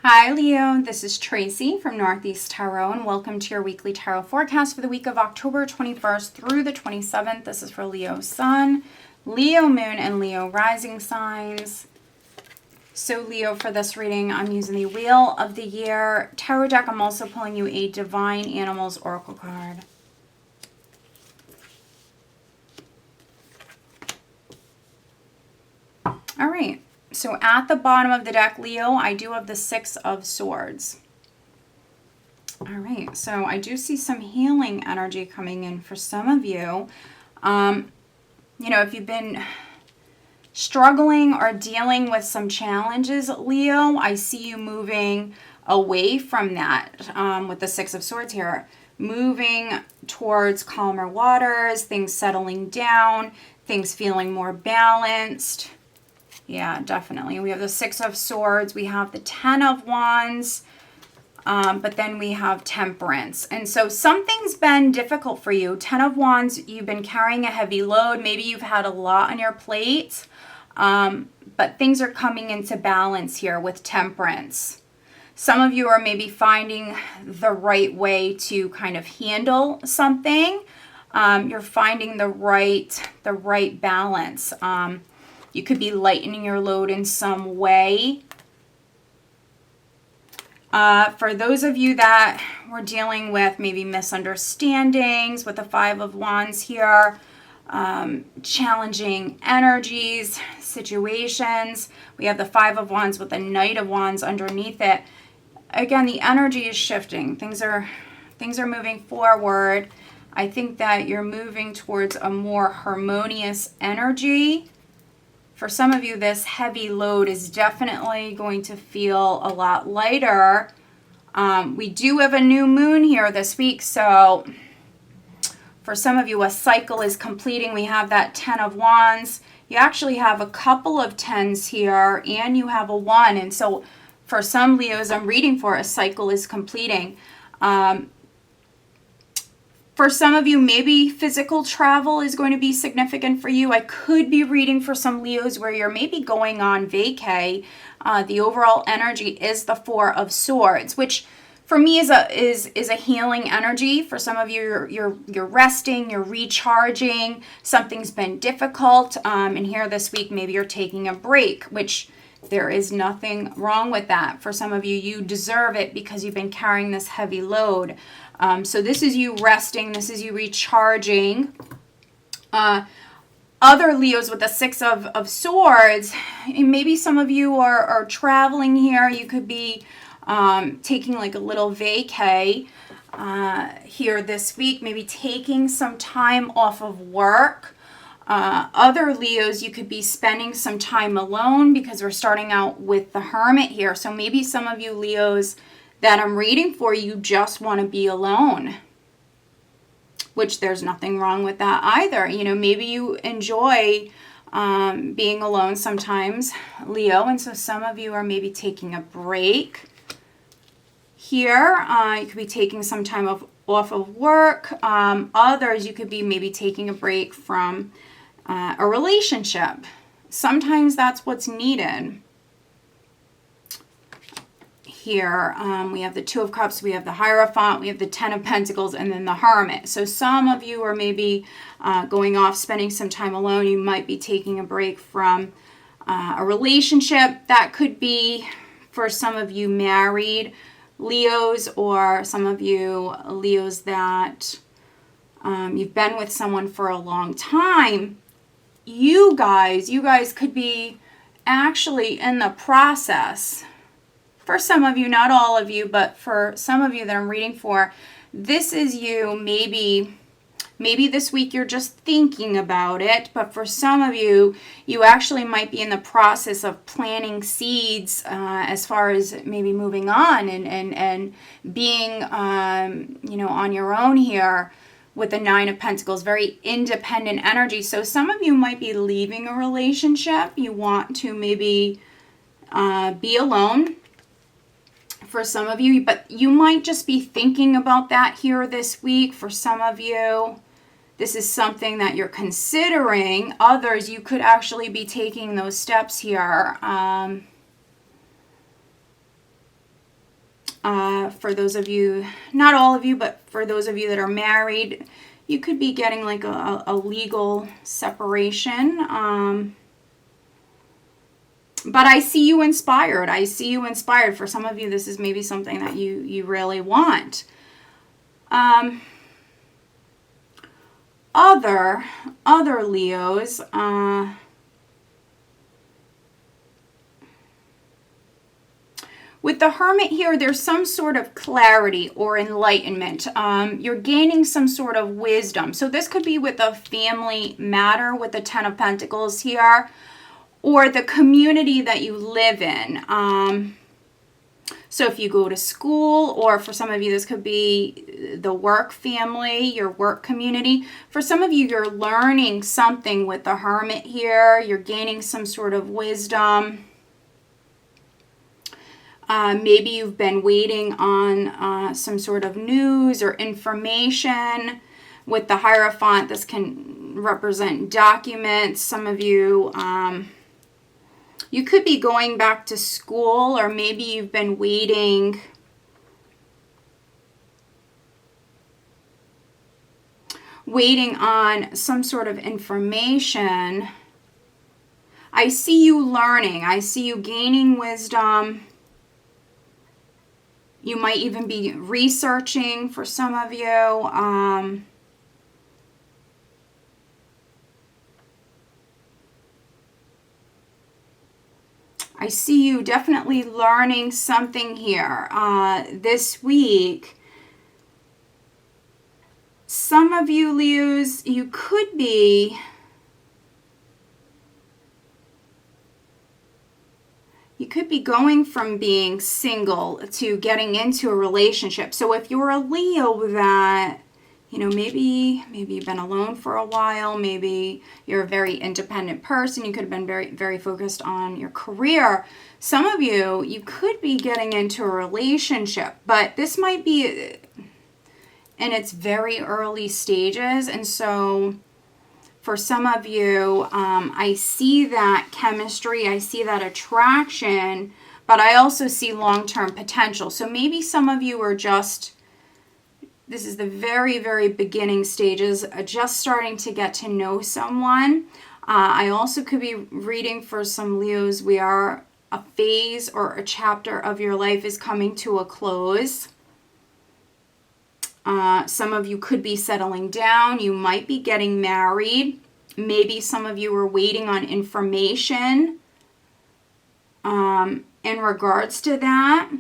Hi Leo, this is Tracy from Northeast Tarot and welcome to your weekly tarot forecast for the week of October 21st through the 27th. This is for Leo Sun, Leo Moon, and Leo Rising signs. So Leo, for this reading, I'm using the Wheel of the Year tarot deck. I'm also pulling you a Divine Animals Oracle card. All right. So at the bottom of the deck, Leo, I do have the Six of Swords. All right, so I do see some healing energy coming in for some of you. If you've been struggling or dealing with some challenges, Leo, I see you moving away from that with the Six of Swords here. Moving towards calmer waters, things settling down, things feeling more balanced. Yeah, definitely. We have the Six of Swords. We have the Ten of Wands. But then we have Temperance. And so something's been difficult for you. Ten of Wands, you've been carrying a heavy load. Maybe you've had a lot on your plate. But things are coming into balance here with Temperance. Some of you are maybe finding the right way to kind of handle something. You're finding the right balance. You could be lightening your load in some way. For those of you that were dealing with maybe misunderstandings with the Five of Wands here, challenging energies, situations. We have the Five of Wands with the Knight of Wands underneath it. Again, the energy is shifting. Things are moving forward. I think that you're moving towards a more harmonious energy. For some of you, this heavy load is definitely going to feel a lot lighter. We do have a new moon here this week, so for some of you, a cycle is completing. We have that Ten of Wands. You actually have a couple of tens here, and you have a one. And so for some Leos, I'm reading for a cycle is completing. For some of you, maybe physical travel is going to be significant for you. I could be reading for some Leos where you're maybe going on vacay. The overall energy is the Four of Swords, which for me is a healing energy. For some of you, you're resting, you're recharging. Something's been difficult, and here this week maybe you're taking a break, which there is nothing wrong with that. For some of you, you deserve it because you've been carrying this heavy load. So this is you resting. This is you recharging. Other Leos with the Six of Swords, maybe some of you are traveling here. You could be taking like a little vacay here this week. Maybe taking some time off of work. Other Leos, you could be spending some time alone because we're starting out with the Hermit here. So maybe some of you Leos that I'm reading for, you just want to be alone, which there's nothing wrong with that either. Maybe you enjoy being alone sometimes, Leo, and so some of you are maybe taking a break here. You could be taking some time off of work. Others, you could be maybe taking a break from a relationship. Sometimes that's what's needed. Here we have the Two of Cups, we have the Hierophant, we have the Ten of Pentacles, and then the Hermit. So some of you are maybe going off, spending some time alone. You might be taking a break from a relationship. That could be for some of you married Leos, or some of you Leos that you've been with someone for a long time. You guys could be actually in the process. For some of you, not all of you, but for some of you that I'm reading for, this is you. Maybe this week you're just thinking about it, but for some of you, you actually might be in the process of planting seeds as far as maybe moving on and being, on your own here with the Nine of Pentacles, very independent energy. So some of you might be leaving a relationship. You want to maybe be alone. For some of you, but you might just be thinking about that here this week. For some of you, this is something that you're considering. Others, you could actually be taking those steps here. For those of you, not all of you, but for those of you that are married, you could be getting like a legal separation. But I see you inspired. I see you inspired. For some of you, this is maybe something that you really want. Other Leos, with the Hermit here, there's some sort of clarity or enlightenment. You're gaining some sort of wisdom. So this could be with a family matter with the Ten of Pentacles here, or the community that you live in. So if you go to school, or for some of you, this could be the work family, your work community. For some of you, you're learning something with the Hermit here. You're gaining some sort of wisdom. Maybe you've been waiting on some sort of news or information. With the Hierophant, this can represent documents. Some of you, you could be going back to school, or maybe you've been waiting on some sort of information. I see you learning. I see you gaining wisdom. You might even be researching for some of you. I see you definitely learning something here this week. Some of you, Leos, you could be going from being single to getting into a relationship. So if you're a Leo that, you know, maybe you've been alone for a while, maybe you're a very independent person, you could have been very, very focused on your career. Some of you, you could be getting into a relationship, but this might be in its very early stages. And so for some of you, I see that chemistry, I see that attraction, but I also see long-term potential. So maybe some of you are just, this is the very, very beginning stages, just starting to get to know someone. I also could be reading for some Leos, a phase or a chapter of your life is coming to a close. Some of you could be settling down. You might be getting married. Maybe some of you are waiting on information in regards to that.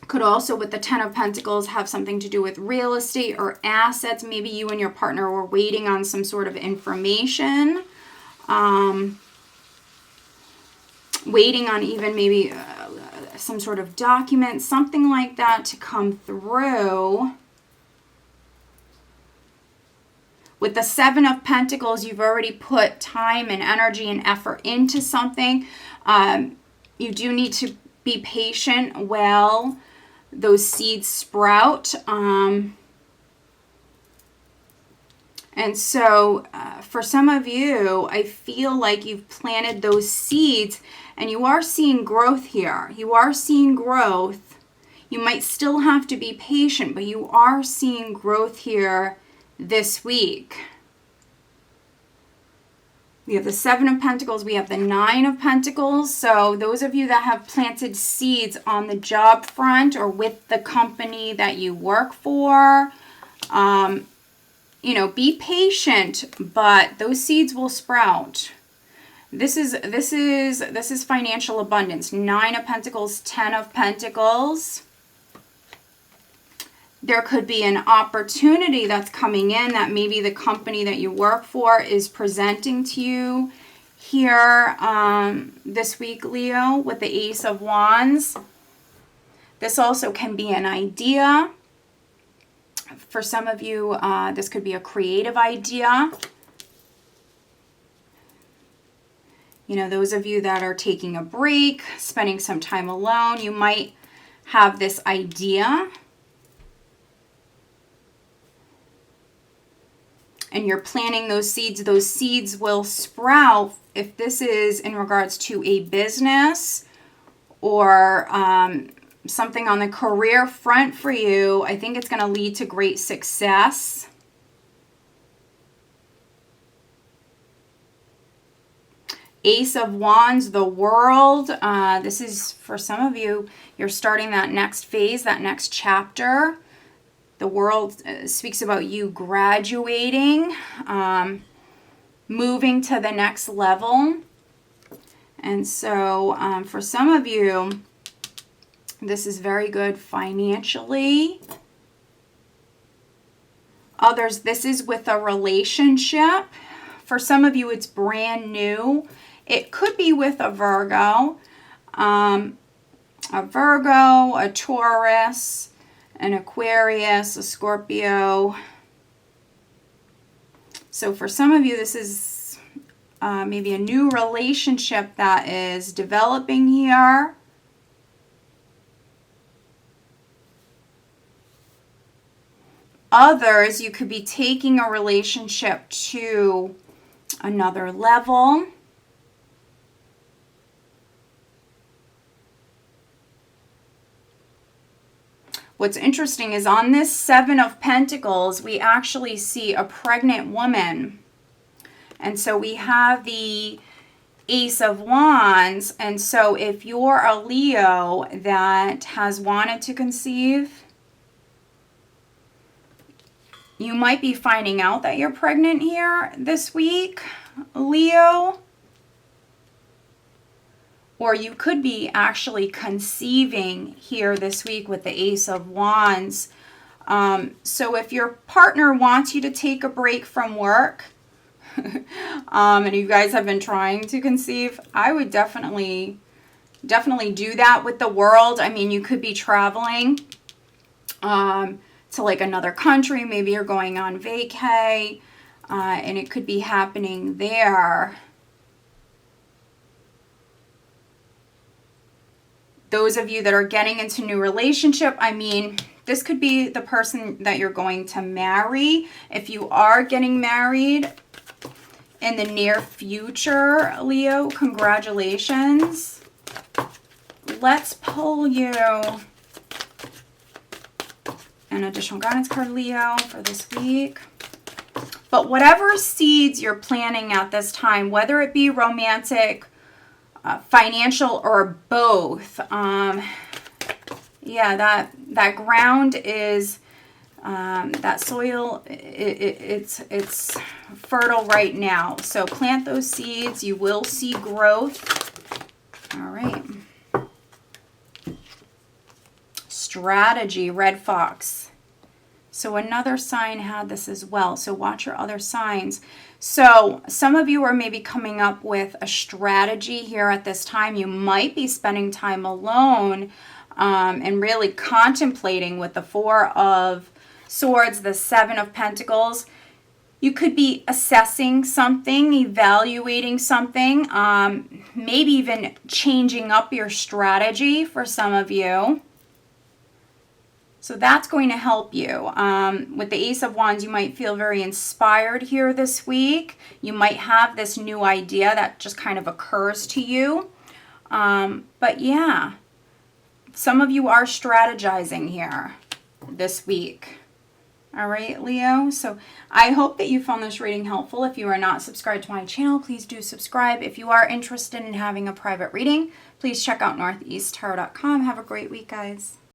Could also, with the Ten of Pentacles, have something to do with real estate or assets. Maybe you and your partner were waiting on some sort of information. Waiting on even maybe some sort of document, something like that to come through. With the Seven of Pentacles, you've already put time and energy and effort into something. You do need to be patient while those seeds sprout. And so for some of you, I feel like you've planted those seeds and you are seeing growth here. You are seeing growth. You might still have to be patient, but you are seeing growth here this week. We have the Seven of Pentacles. We have the Nine of Pentacles. So those of you that have planted seeds on the job front or with the company that you work for, you know, be patient, but those seeds will sprout. This is financial abundance. Nine of Pentacles, Ten of Pentacles. There could be an opportunity that's coming in that maybe the company that you work for is presenting to you here this week, Leo, with the Ace of Wands. This also can be an idea. For some of you, this could be a creative idea. You know, those of you that are taking a break, spending some time alone, you might have this idea. And you're planting those seeds will sprout. If this is in regards to a business or something on the career front for you. I think it's going to lead to great success. Ace of Wands, the World. This is for some of you, you're starting that next phase, that next chapter. The World speaks about you graduating, moving to the next level. And so for some of you, this is very good financially. Others, this is with a relationship. For some of you, it's brand new. It could be with a Virgo, a Taurus, an Aquarius, a Scorpio. So for some of you, this is maybe a new relationship that is developing here. Others, you could be taking a relationship to another level. What's interesting is on this Seven of Pentacles, we actually see a pregnant woman. And so we have the Ace of Wands. And so if you're a Leo that has wanted to conceive, you might be finding out that you're pregnant here this week, Leo. Or you could be actually conceiving here this week with the Ace of Wands. So if your partner wants you to take a break from work, and you guys have been trying to conceive, I would definitely do that with the World. I mean, you could be traveling to like another country. Maybe you're going on vacay, and it could be happening there. Those of you that are getting into a new relationship, I mean, this could be the person that you're going to marry. If you are getting married in the near future, Leo, congratulations. Let's pull you an additional guidance card, Leo, for this week. But whatever seeds you're planting at this time, whether it be romantic, financial, or both, yeah, that ground is that soil, it's fertile right now. So plant those seeds. You will see growth. All right. Strategy, Red Fox. So another sign had this as well. So watch your other signs. So some of you are maybe coming up with a strategy here at this time. You might be spending time alone and really contemplating with the Four of Swords, the Seven of Pentacles. You could be assessing something, evaluating something, maybe even changing up your strategy for some of you. So that's going to help you. With the Ace of Wands, you might feel very inspired here this week. You might have this new idea that just kind of occurs to you. But yeah, some of you are strategizing here this week. All right, Leo. So I hope that you found this reading helpful. If you are not subscribed to my channel, please do subscribe. If you are interested in having a private reading, please check out northeasttarot.com. Have a great week, guys.